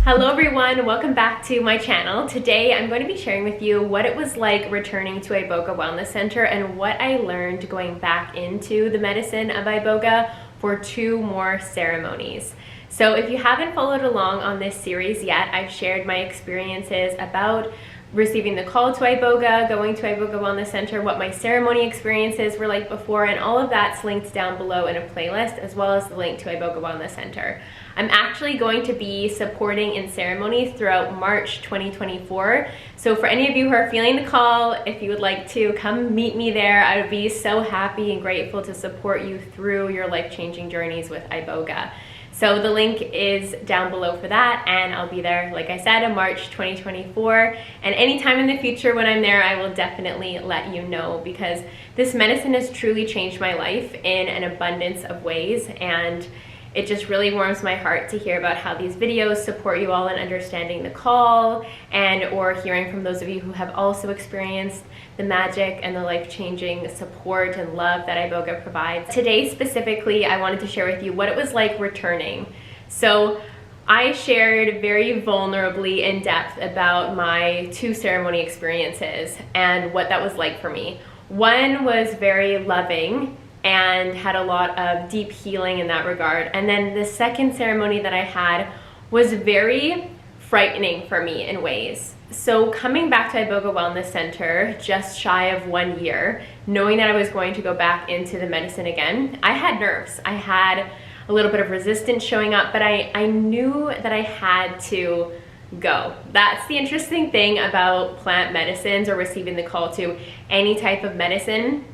Hello everyone, welcome back to my channel. Today I'm going to be sharing with you what it was like returning to Iboga Wellness Center and what I learned going back into the medicine of Iboga for 2 more ceremonies. So if you haven't followed along on this series yet, I've shared my experiences about receiving the call to Iboga, going to Iboga Wellness Center, what my ceremony experiences were like before, and all of that's linked down below in a playlist, as well as the link to Iboga Wellness Center. I'm actually going to be supporting in ceremonies throughout March 2024. So for any of you who are feeling the call, if you would like to come meet me there, I would be so happy and grateful to support you through your life-changing journeys with Iboga. So the link is down below for that, and I'll be there, like I said, in March 2024. And anytime in the future when I'm there, I will definitely let you know, because this medicine has truly changed my life in an abundance of ways, and it just really warms my heart to hear about how these videos support you all in understanding the call, and or hearing from those of you who have also experienced the magic and the life-changing support and love that Iboga provides. Today specifically, I wanted to share with you what it was like returning. So I shared very vulnerably in depth about my 2 ceremony experiences and what that was like for me. One was very loving and had a lot of deep healing in that regard. And then the second ceremony that I had was very frightening for me in ways. So coming back to Iboga Wellness Center just shy of 1 year, knowing that I was going to go back into the medicine again, I had nerves. I had a little bit of resistance showing up, but I knew that I had to go. That's the interesting thing about plant medicines or receiving the call to any type of medicine.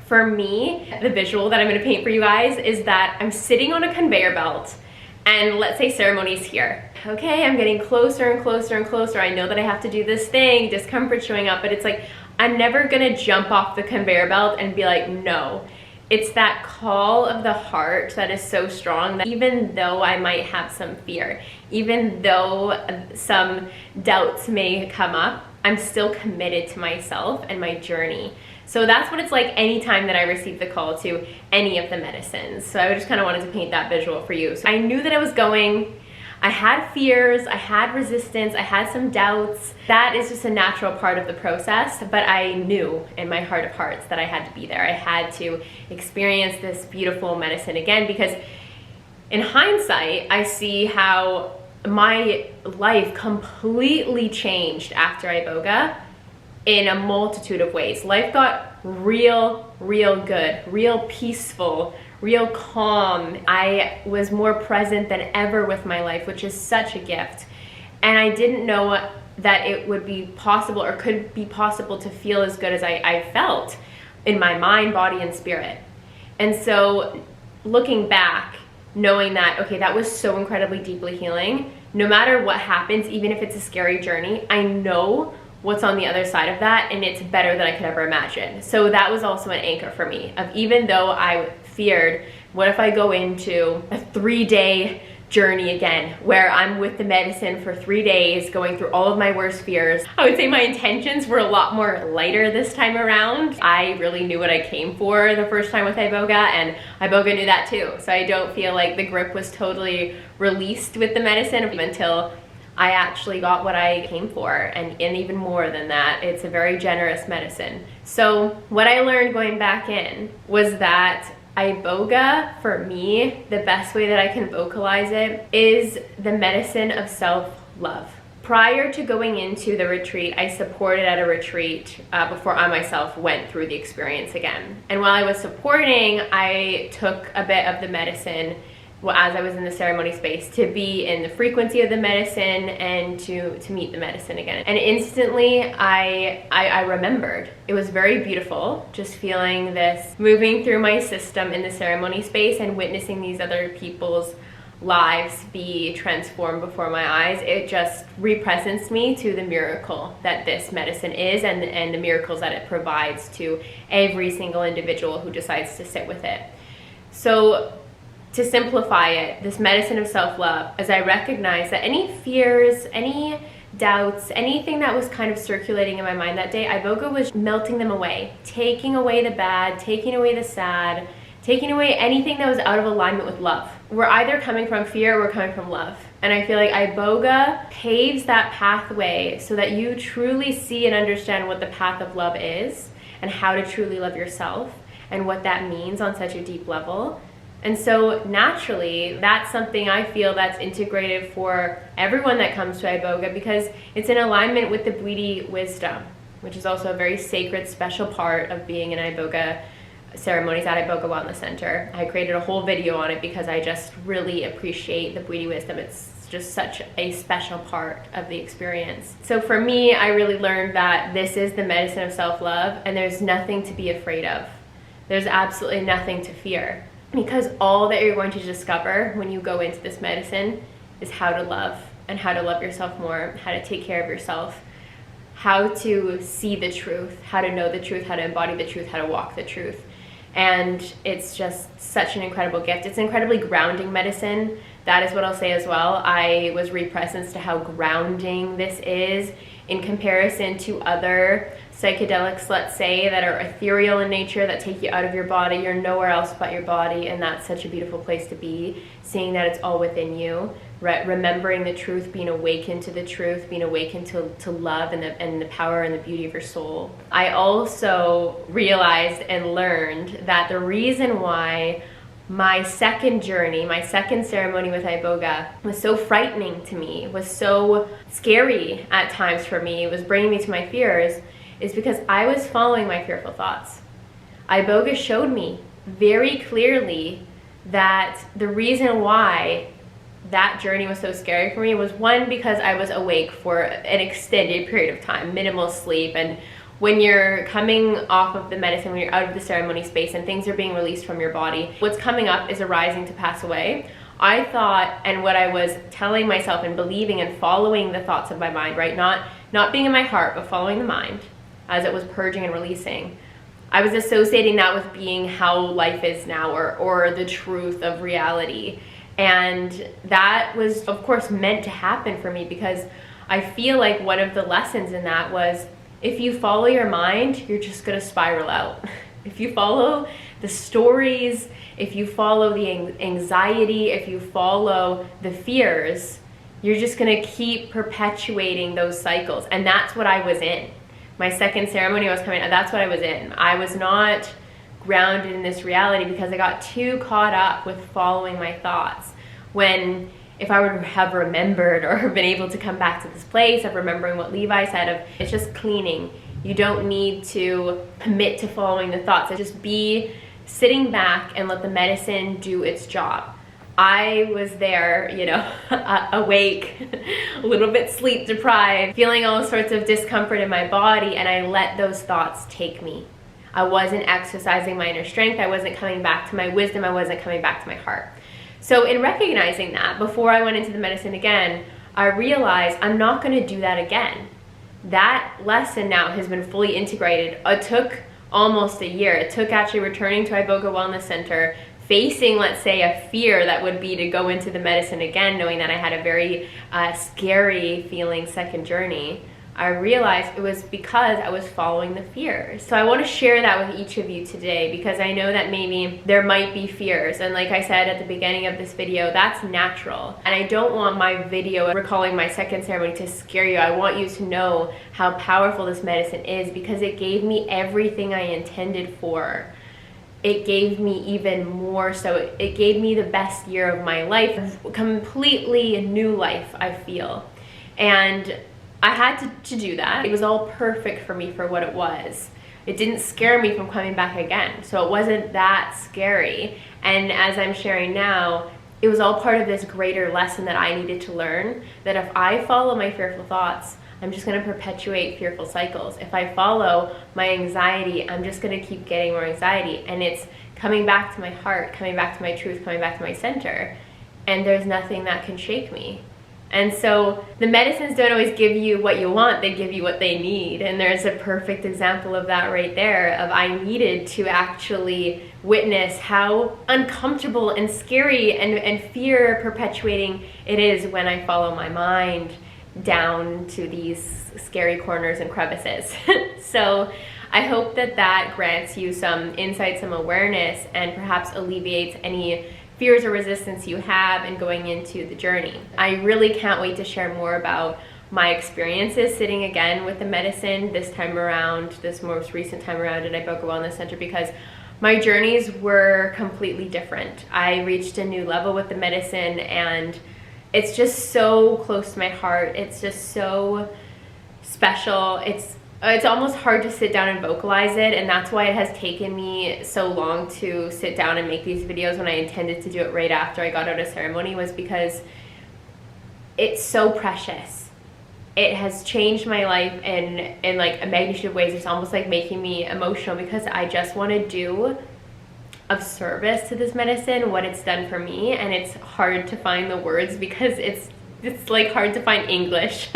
For me, the visual that I'm going to paint for you guys is that I'm sitting on a conveyor belt, and let's say ceremony's here. Okay, I'm getting closer and closer and closer. I know that I have to do this thing, discomfort showing up, but it's like, I'm never gonna jump off the conveyor belt and be like, no. It's that call of the heart that is so strong that even though I might have some fear, even though some doubts may come up, I'm still committed to myself and my journey. So that's what it's like anytime that I receive the call to any of the medicines. So I just kind of wanted to paint that visual for you. So I knew that I was going. I had fears, I had resistance, I had some doubts. That is just a natural part of the process, but I knew in my heart of hearts that I had to be there. I had to experience this beautiful medicine again, because in hindsight, I see how my life completely changed after Iboga in a multitude of ways. Life got real good, real peaceful, real calm. I was more present than ever with my life, which is such a gift. And I didn't know that it would be possible or could be possible to feel as good as I felt in my mind, body, and spirit. And so looking back, knowing that, okay, that was so incredibly deeply healing, no matter what happens, even if it's a scary journey, I know what's on the other side of that, and it's better than I could ever imagine. So that was also an anchor for me, of even though I feared, what if I go into a 3-day journey again, where I'm with the medicine for 3 days, going through all of my worst fears. I would say my intentions were a lot more lighter this time around. I really knew what I came for the first time with Iboga, and Iboga knew that too. So I don't feel like the grip was totally released with the medicine until I actually got what I came for, and even more than that, it's a very generous medicine. So what I learned going back in was that Iboga, for me, the best way that I can vocalize it is the medicine of self-love. Prior to going into the retreat, I supported at a retreat before I myself went through the experience again. And while I was supporting, I took a bit of the medicine as I was in the ceremony space to be in the frequency of the medicine and to meet the medicine again. And instantly I remembered. It was very beautiful, just feeling this moving through my system in the ceremony space and witnessing these other people's lives be transformed before my eyes. It just represents me to the miracle that this medicine is, and the miracles that it provides to every single individual who decides to sit with it. So to simplify it, this medicine of self-love, as I recognize that any fears, any doubts, anything that was kind of circulating in my mind that day, Iboga was melting them away, taking away the bad, taking away the sad, taking away anything that was out of alignment with love. We're either coming from fear or we're coming from love. And I feel like Iboga paves that pathway so that you truly see and understand what the path of love is and how to truly love yourself and what that means on such a deep level. And so naturally, that's something I feel that's integrated for everyone that comes to Iboga, because it's in alignment with the Bwiti wisdom, which is also a very sacred, special part of being in Iboga ceremonies at Iboga Wellness Center. I created a whole video on it because I just really appreciate the Bwiti wisdom. It's just such a special part of the experience. So for me, I really learned that this is the medicine of self-love, and there's nothing to be afraid of. There's absolutely nothing to fear, because all that you're going to discover when you go into this medicine is how to love, and how to love yourself more, how to take care of yourself, how to see the truth, how to know the truth, how to embody the truth, how to walk the truth. And it's just such an incredible gift. It's incredibly grounding medicine. That is what I'll say as well. I was re-presenced to how grounding this is in comparison to other psychedelics, let's say, that are ethereal in nature, that take you out of your body. You're nowhere else but your body, and that's such a beautiful place to be, seeing that it's all within you. Remembering the truth, being awakened to the truth, being awakened to love and the power and the beauty of your soul. I also realized and learned that the reason why my second journey, my second ceremony with Iboga was so frightening to me, was so scary at times for me, was bringing me to my fears, is because I was following my fearful thoughts. Iboga showed me very clearly that the reason why that journey was so scary for me was, one, because I was awake for an extended period of time, minimal sleep, and when you're coming off of the medicine, when you're out of the ceremony space and things are being released from your body, what's coming up is arising to pass away. I thought, and what I was telling myself and believing and following the thoughts of my mind, right? Not being in my heart, but following the mind as it was purging and releasing. I was associating that with being how life is now, or the truth of reality. And that was, of course, meant to happen for me, because I feel like one of the lessons in that was, if you follow your mind, you're just going to spiral out. If you follow the stories, if you follow the anxiety, if you follow the fears, you're just going to keep perpetuating those cycles. And that's what I was in. My second ceremony was coming, that's what I was in. I was not grounded in this reality because I got too caught up with following my thoughts, when if I would have remembered or been able to come back to this place of remembering what Levi said of, it's just cleaning. You don't need to commit to following the thoughts. It's just be sitting back and let the medicine do its job. I was there, you know, awake, a little bit sleep deprived, feeling all sorts of discomfort in my body, and I let those thoughts take me. I wasn't exercising my inner strength. I wasn't coming back to my wisdom. I wasn't coming back to my heart. So in recognizing that, before I went into the medicine again, I realized I'm not going to do that again. That lesson now has been fully integrated. It took almost a year. It took actually returning to Iboga Wellness Center, facing, let's say, a fear that would be to go into the medicine again, knowing that I had a very scary feeling second journey. I realized it was because I was following the fears. So I want to share that with each of you today, because I know that maybe there might be fears. And like I said at the beginning of this video, that's natural. And I don't want my video recalling my second ceremony to scare you. I want you to know how powerful this medicine is, because it gave me everything I intended for. It gave me even more, so it gave me the best year of my life, completely new life, I feel. And I had to do that. It was all perfect for me for what it was. It didn't scare me from coming back again, so it wasn't that scary. And as I'm sharing now, it was all part of this greater lesson that I needed to learn, that if I follow my fearful thoughts, I'm just going to perpetuate fearful cycles. If I follow my anxiety, I'm just going to keep getting more anxiety. And it's coming back to my heart, coming back to my truth, coming back to my center. And there's nothing that can shake me. And so the medicines don't always give you what you want, they give you what they need. And there's a perfect example of that right there, of I needed to actually witness how uncomfortable and scary and fear perpetuating it is when I follow my mind down to these scary corners and crevices. So I hope that that grants you some insight, some awareness, and perhaps alleviates any fears or resistance you have in going into the journey. I really can't wait to share more about my experiences sitting again with the medicine this time around, this most recent time around at Iboga Wellness Center, because my journeys were completely different. I reached a new level with the medicine, and it's just so close to my heart. It's just so special. It's almost hard to sit down and vocalize it, and that's why it has taken me so long to sit down and make these videos when I intended to do it right after I got out of ceremony, was because it's so precious. It has changed my life in like a magnitude of ways. It's almost like making me emotional, because I just want to do of service to this medicine what it's done for me, and it's hard to find the words because it's like hard to find English.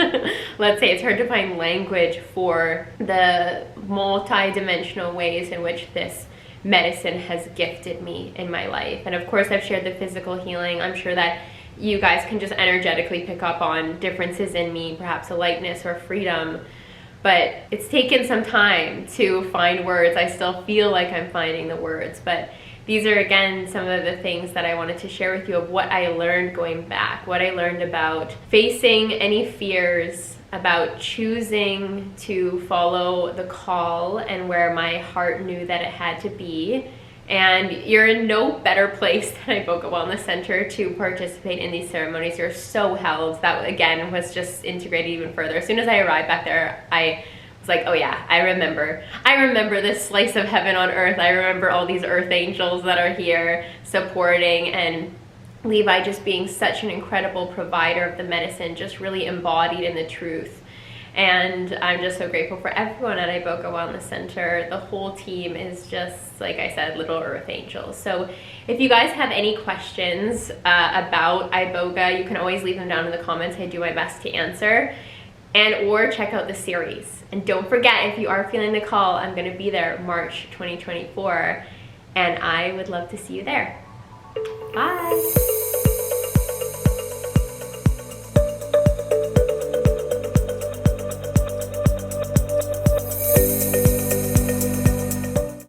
Let's say it's hard to find language for the multi-dimensional ways in which this medicine has gifted me in my life. And of course, I've shared the physical healing. I'm sure that you guys can just energetically pick up on differences in me, perhaps a lightness or freedom. But it's taken some time to find words. I still feel like I'm finding the words, but these are, again, some of the things that I wanted to share with you of what I learned going back, what I learned about facing any fears, about choosing to follow the call and where my heart knew that it had to be. And you're in no better place than Iboga Wellness Center to participate in these ceremonies. You're so held. That, again, was just integrated even further. As soon as I arrived back there, I was like, oh yeah, I remember this slice of heaven on earth. I remember all these earth angels that are here supporting, and Levi just being such an incredible provider of the medicine, just really embodied in the truth. And I'm just so grateful for everyone at Iboga Wellness Center. The whole team is just, like I said, little earth angels. So if you guys have any questions about Iboga, you can always leave them down in the comments. I do my best to answer. And or check out the series. And don't forget, if you are feeling the call, I'm going to be there March 2024. And I would love to see you there. Bye.